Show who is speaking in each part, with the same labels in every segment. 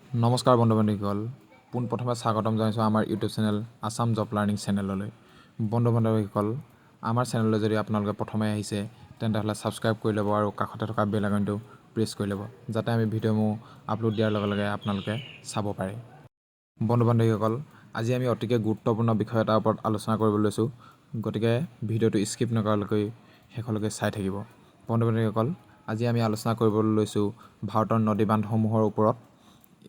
Speaker 1: নমস্কাৰ বন্ধু-বান্ধৱীসকল পোনপ্ৰথমে স্বাগতম জনাইছোঁ আমাৰ YouTube channel Assam job learning চেনেললৈ। বন্ধু-বান্ধৱীসকল আমাৰ চেনেললৈ যদি আপোনালোকে প্ৰথমে আহিছে তেন্তে হ'লে ছাবস্ক্ৰাইব কৰি ল'ব আৰু কাষতে থকা বেল আইকনটো প্ৰেছ কৰি ল'ব যাতে আমি ভিডিঅ'সমূহ আপলোড দিয়াৰ লগে লগে আপোনালোকে চাব পাৰে। বন্ধু-বান্ধৱীসকল আজি আমি অতিকৈ গুৰুত্বপূৰ্ণ বিষয় এটাৰ ওপৰত আলোচনা কৰিবলৈ লৈছোঁ, গতিকে ভিডিঅ'টো স্কিপ নকৰাকৈ শেষলৈকে চাই থাকিব। বন্ধু-বান্ধৱীসকল আজি আমি আলোচনা কৰিবলৈ লৈছোঁ ভাৰতৰ নদী বান্ধসমূহৰ ওপৰত।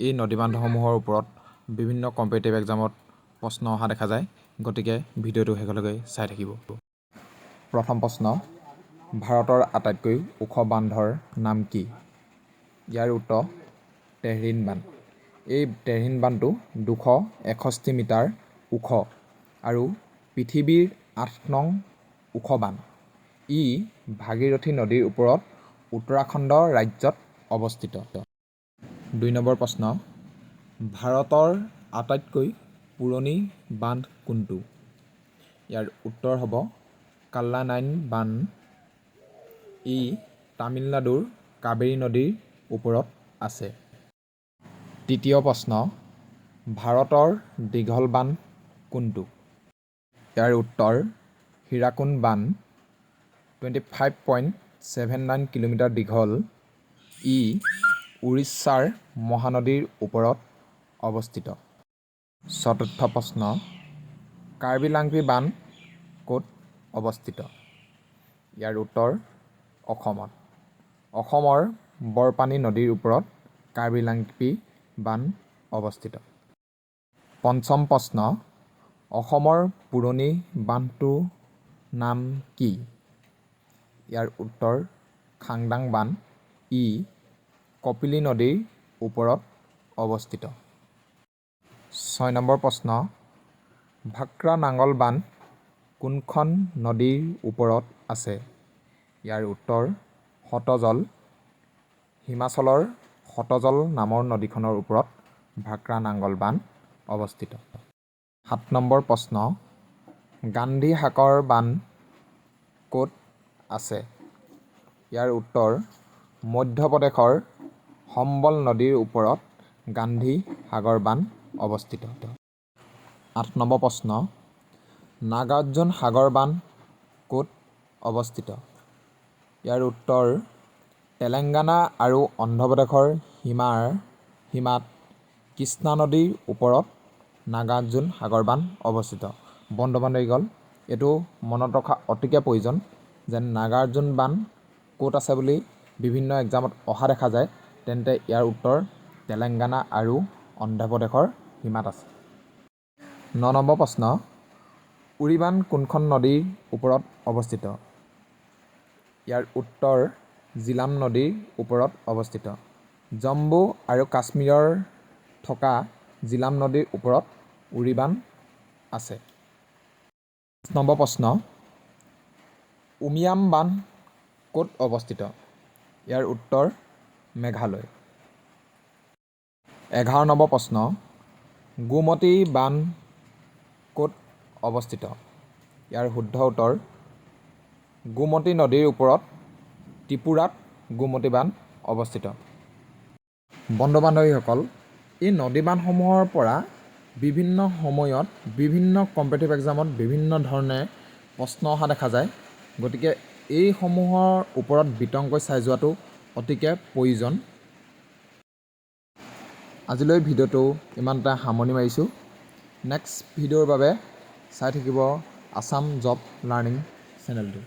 Speaker 1: এই নদী বান্ধসমূহৰ ওপৰত বিভিন্ন কম্পিটিটিভ এক্সামত প্ৰশ্ন অহা দেখা যায়, গতিকে ভিডিঅ'টো শেষলৈকে চাই থাকিব। প্ৰথম প্ৰশ্ন, ভাৰতৰ আটাইতকৈ ওখ বান্ধৰ নাম কি? ইয়াৰ উত্তৰ তেহৰিন বান্ধ। এই তেহৰিন বান্ধটো 261 মিটাৰ ওখ আৰু পৃথিৱীৰ 8 নং ওখ বান্ধ। ই ভাগীৰথী নদীৰ ওপৰত উত্তৰাখণ্ড ৰাজ্যত অৱস্থিত। 2 নম্বৰ প্ৰশ্ন, ভাৰতৰ আটাইতকৈ পুৰণি বান্ধ কোনটো? ইয়াৰ উত্তৰ হ'ব কাল্লানাইন বান্ধ। ই তামিলনাডুৰ কাবেৰী নদীৰ ওপৰত আছে। তৃতীয় প্ৰশ্ন, ভাৰতৰ দীঘল বান্ধ কোনটো? ইয়াৰ উত্তৰ হীৰাকুণ্ড বান্ধ। 25.79 কিলোমিটাৰ দীঘল। ই উৰিষ্যাৰ মহানদীৰ ওপৰত অৱস্থিত। চতুৰ্থ প্ৰশ্ন, কাৰ্বি লাংগি বান্ধ ক'ত অৱস্থিত? ইয়াৰ উত্তৰ অসমত। অসমৰ বৰপানী নদীৰ ওপৰত কাৰ্বি লাংগি বান্ধ অৱস্থিত। পঞ্চম প্ৰশ্ন, অসমৰ পুৰণি বান্ধটোৰ নাম কি? ইয়াৰ উত্তৰ খাংদাং বান্ধ। ই কপিলী নদীৰ ওপৰত অৱস্থিত। 6 নম্বৰ প্ৰশ্ন, ভাক্ৰা নাঙল বান্ধ কোনখন নদীৰ ওপৰত আছে? ইয়াৰ উত্তৰ শতজল। হিমাচলৰ শতজল নামৰ নদীখনৰ ওপৰত ভাক্ৰা নাঙল বান্ধ অৱস্থিত। 7 নম্বৰ প্ৰশ্ন, গান্ধী সাগৰ বান্ধ ক'ত আছে? ইয়াৰ উত্তৰ মধ্যপ্ৰদেশৰ সম্বল নদীৰ ওপৰত গান্ধী সাগৰ বান্ধ অৱস্থিত। 8 নম্বৰ প্ৰশ্ন, নাগাৰ্জুন সাগৰ বান্ধ ক'ত অৱস্থিত? ইয়াৰ উত্তৰ তেলেংগানা আৰু অন্ধ্ৰপ্ৰদেশৰ সীমাত কৃষ্ণা নদীৰ ওপৰত নাগাৰ্জুন সাগৰ বান্ধ অৱস্থিত। বন্ধু-বান্ধৱীসকল এইটো মনত ৰখা অতিকৈ প্ৰয়োজন যে নাগাৰ্জুন বান্ধ ক'ত আছে বুলি বিভিন্ন এক্সামত অহা দেখা যায়, তেন্তে ইয়াৰ উত্তৰ তেলেংগানা আৰু অন্ধ্ৰপ্ৰদেশৰ সীমাত আছে। 9 নম্বৰ প্ৰশ্ন, উৰি বান্ধ কোনখন নদীৰ ওপৰত অৱস্থিত? ইয়াৰ উত্তৰ জিলাম নদীৰ ওপৰত অৱস্থিত। জম্মু আৰু কাশ্মীৰৰ থকা জিলাম নদীৰ ওপৰত উৰি বান্ধ আছে। 10 নম্বৰ প্ৰশ্ন, উমিয়াম বান্ধ ক'ত অৱস্থিত? ইয়াৰ উত্তৰ মেঘালয়। 11 নম্বৰ প্ৰশ্ন, গোমতী বান্ধ ক'ত অৱস্থিত? ইয়াৰ শুদ্ধ উত্তৰ গোমতী নদীৰ ওপৰত ত্ৰিপুৰাত গোমতী বান্ধ অৱস্থিত। বন্ধু-বান্ধৱীসকল এই নদী বান্ধসমূহৰ পৰা বিভিন্ন সময়ত বিভিন্ন কম্পিটিটিভ এক্সামত বিভিন্ন ধৰণে প্ৰশ্ন অহা দেখা যায়, গতিকে এইসমূহৰ ওপৰত বিতংকৈ চাই যোৱাটো অতিকৈ প্ৰয়োজন। আজিলৈ ভিডিঅ'টো ইমানতে সামৰণি মাৰিছোঁ। নেক্সট ভিডিঅ'ৰ বাবে চাই থাকিব আসাম জব লাৰ্ণিং চেনেলটো।